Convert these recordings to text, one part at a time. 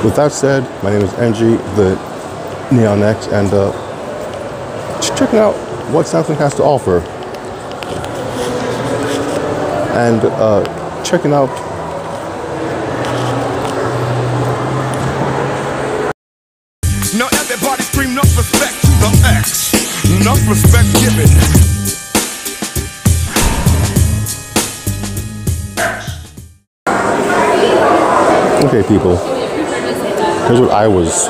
With that said, my name is NG, the Neon X, and just checking out what Samsung has to offer. And checking out now everybody scream enough respect to the X. Enough respect given. Okay, people, here's what I was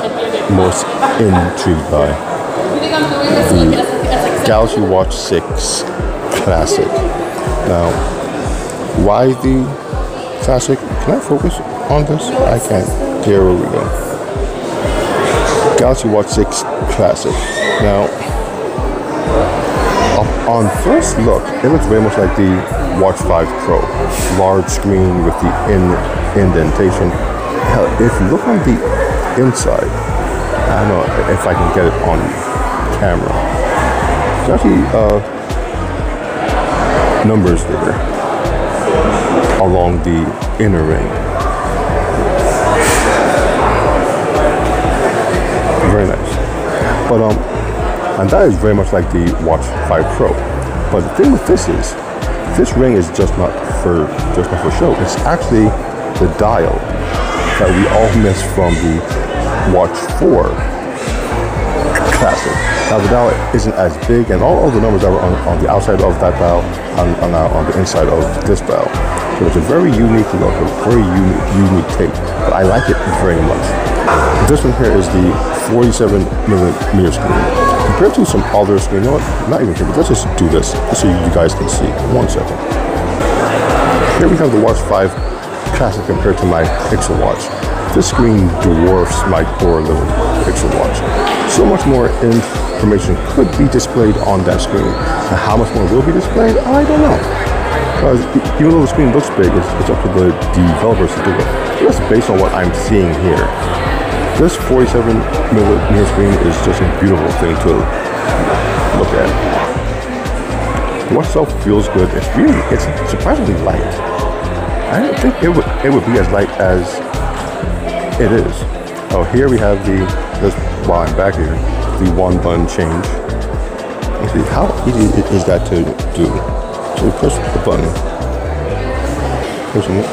most intrigued by. The Galaxy Watch 6 Classic. Now, why the Classic? Can I focus on this? I can. Here we go. Galaxy Watch 6 Classic. Now, on first look, it looks very much like the Watch 5 Pro. Large screen with the indentation. Hell, if you look on the inside, I don't know if I can get it on camera. There's actually numbers there along the inner ring. Very nice. But and that is very much like the Watch 5 Pro. But the thing with this is, this ring is just not for show. It's actually the dial that we all missed from the Watch 4 Classic. Now the dial isn't as big, and all of the numbers that were on the outside of that dial are now on the inside of this dial. So it's a very unique look, a very unique take, but I like it very much. This one here is the 47mm screen. Compared to some other screens, you know what, not even compared, let's just do this, just so you guys can see. 1 second. Here we have the Watch 5 Classic compared to my Pixel Watch. This screen dwarfs my poor little Pixel Watch. So much more information could be displayed on that screen. And how much more will be displayed, I don't know. Because even though the screen looks big, it's up to the developers to do it. Just based on what I'm seeing here. This 47mm screen is just a beautiful thing to look at. The watch itself feels good. It's surprisingly light. I didn't think it would be as light as it is. Oh, here we have this while I'm back here, the 1-button change. Let's see, how easy is that to do? So we push the button, pushing it.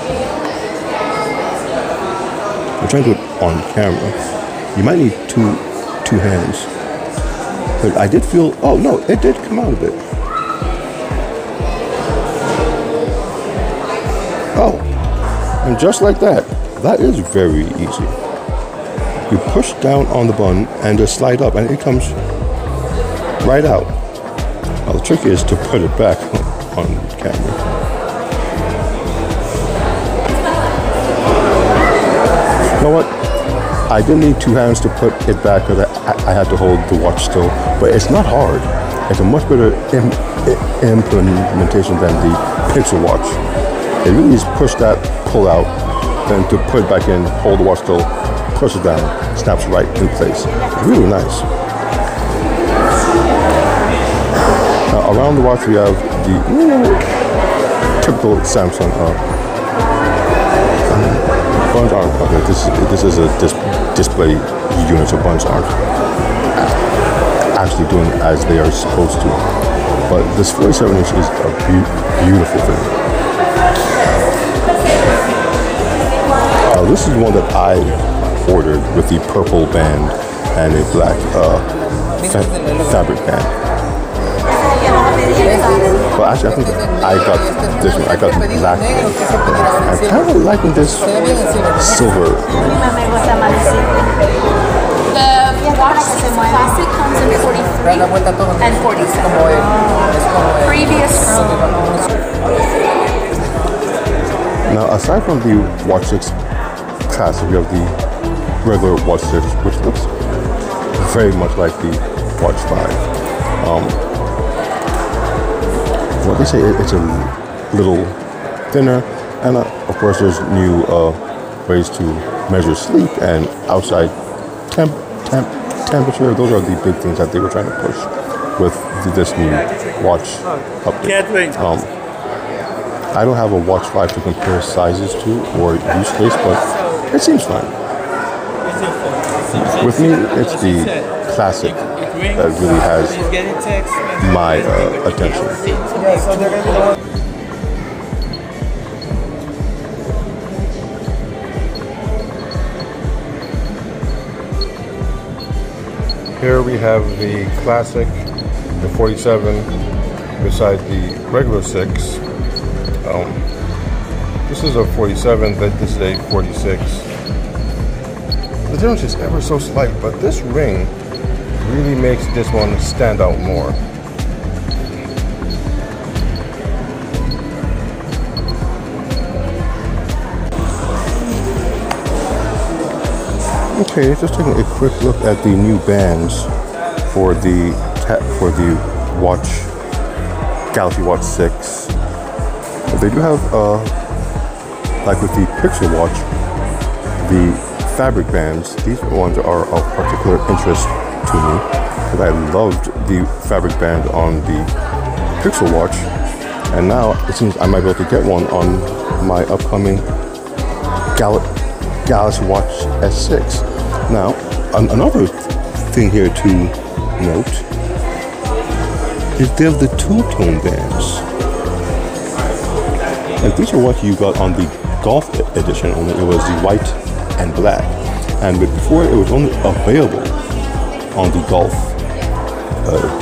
I'm trying to do it on camera. You might need two hands. But I did feel, oh no, it did come out a bit. Oh, and just like that, that is very easy. You push down on the button and just slide up and it comes right out. Now the trick is to put it back on camera. You know what? I didn't need 2 hands to put it back because I had to hold the watch still, but it's not hard. It's a much better implementation than the Pixel Watch. It really is push that, pull out, then to put it back in, hold the watch still, push it down, snaps right in place. It's really nice. Now, around the watch we have the typical Samsung buttons aren't, okay, this is a display unit, so buttons aren't actually doing as they are supposed to. But this 47-inch is a beautiful thing. Now this is the one that I ordered with the purple band and a black fabric band. But actually I think I got this one, I got the black one. I'm kind of liking this silver. The Watch 6 Classic comes in 43 and 47. Previous. Now aside from the Watch 6 Classic, we have the regular Watch 6, which looks very much like the Watch 5. What they say, it's a little thinner, and of course there's new ways to measure sleep and outside temperature. Those are the big things that they were trying to push with this new watch update. I don't have a Watch 5 to compare sizes to or use case, but it seems fine. With me, it's the classic that really has my attention. Here we have the classic, the 47, beside the regular 6. This is a 47, this is a 46. The difference is ever so slight, but this ring really makes this one stand out more. Okay, just taking a quick look at the new bands for the watch, Galaxy Watch 6. They do have, like with the Pixel Watch, the fabric bands. These ones are of particular interest to me because I loved the fabric band on the Pixel Watch, and now it seems I might be able to get one on my upcoming Galaxy Watch S6. Now, another thing here to note is they have the two-tone bands. And these are what you got on the Golf edition, only it was the white and black. And before it was only available on the Golf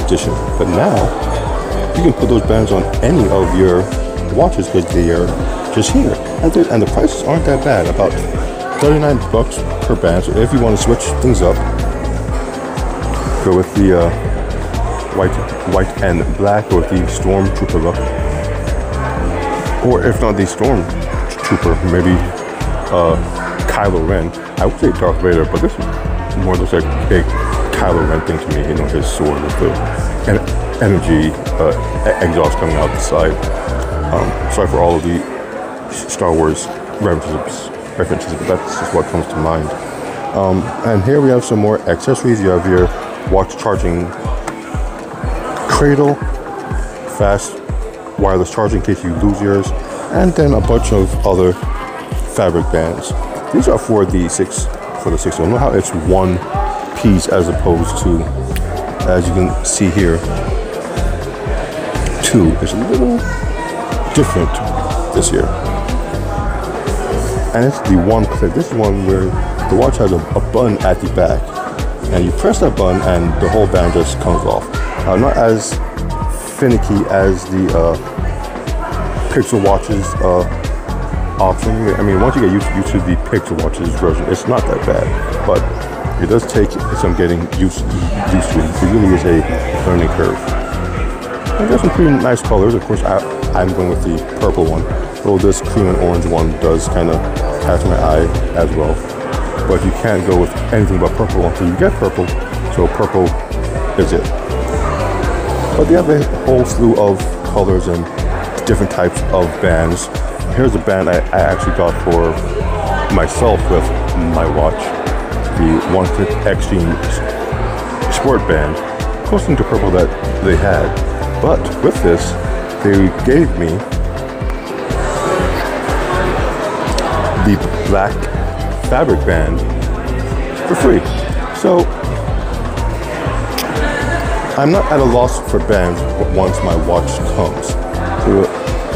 edition. But now, you can put those bands on any of your watches because they are just here. And the prices aren't that bad, about $39 per band. So if you want to switch things up, go with the white and black, or with the Stormtrooper look. Or if not the Stormtrooper, maybe Kylo Ren. I would say Darth Vader, but this is more just like a big Kylo Ren thing to me. You know, his sword with the energy exhaust coming out the side. Sorry for all of the Star Wars references, but that's just what comes to mind. And here we have some more accessories. You have your watch charging cradle, fast wireless charging in case you lose yours, and then a bunch of other fabric bands. These are for the 6. So know how it's one piece as opposed to, as you can see here, 2. It's a little different this year. And it's the one click. This is one where the watch has a button at the back, and you press that button and the whole band just comes off. Not as finicky as the Pixel Watches option. I mean, once you get used to the Pixel Watches version, it's not that bad, but it does take some getting used to. It really is a learning curve. And there's some pretty nice colors. Of course, I'm going with the purple one. Though this cream and orange one does kind of catch my eye as well. But you can't go with anything but purple until you get purple. So purple is it. But they have a whole slew of colors and different types of bands. Here's a band I actually got for myself with my watch. The One Click Extreme Sport Band. Close to purple that they had. But with this, they gave me the black fabric band for free. So I'm not at a loss for bands once my watch comes. So,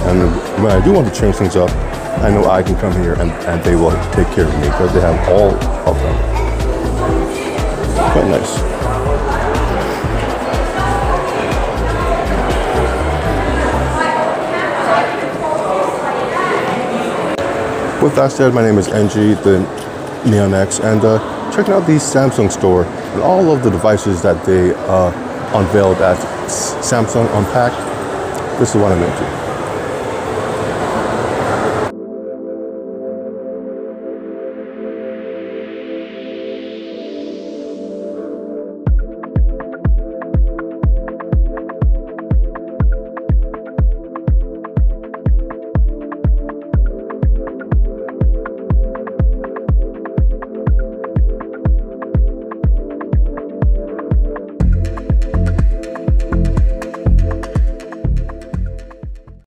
and when I do want to change things up, I know I can come here and they will take care of me because they have all of them. Quite nice. With that said, my name is NG, the Neon X, and checking out the Samsung store and all of the devices that they unveiled at Samsung Unpacked. This is what I'm into.